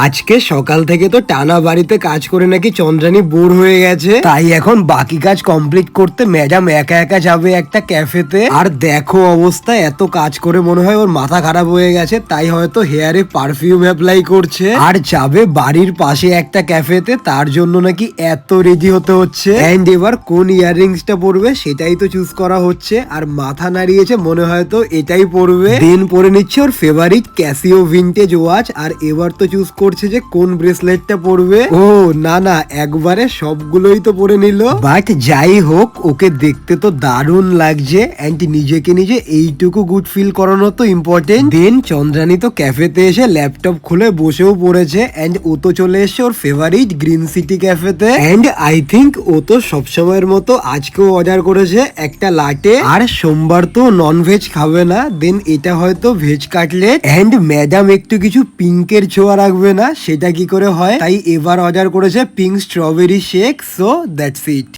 আজকে সকাল থেকে তো টানা বাড়িতে কাজ করে নাকি চন্দ্রানী বোর হয়ে গেছে, তাই এখন বাকি কাজ কমপ্লিট করতে ম্যাডাম একা একা যাবে একটা ক্যাফেতে। আর দেখো অবস্থা, এত কাজ করে মনে হয় ওর মাথা খারাপ হয়ে গেছে, তাই হয়তো হেয়ারে পারফিউম অ্যাপ্লাই করছে আর যাবে বাড়ির পাশে একটা ক্যাফেতে। তার জন্য নাকি এত রেডি হতে হচ্ছে, এন্ড এবার কোন ইয়াররিংসটা পরবে সেটাই তো চুজ করা হচ্ছে। আর মাথা নাড়িয়েছে, মনে হয় তো এটাই পরবে। দেন পরে নিচ্ছে ওর ফেভারিট ক্যাসিও ভিনটেজ ওয়াচ, আর এবার তো চুজ করছে যে কোন ব্রেসলেটটা পরবে। ও না না, একবারে সবগুলোই তো পরে নিল। বাট যাই হোক, ওকে দেখতে তো দারুণ লাগছে, এন্ড নিজেকে নিজে এইটুকু গুড ফিল করানো তো ইম্পর্টেন্ট। দেন চন্দ্রানী তো ক্যাফেতে এসে ল্যাপটপ খুলে বসেও পড়েছে, এন্ড ও তো চলে এসছে ওর ফেভারিট গ্রিন সিটি ক্যাফেতে। এন্ড আই থিঙ্ক ও তো সবসময়ের মতো আজকেও অর্ডার করেছে একটা লাটে। আর সোমবার তো নন ভেজ খাবে না, দেন এটা হয়তো ভেজ কাটলেট। এন্ড ম্যাডাম একটু কিছু পিঙ্কের ছোঁয়া রাখবে না, সেটা কি করে হয়, তাই এবার অর্ডার করেছে pink strawberry shake. So that's it.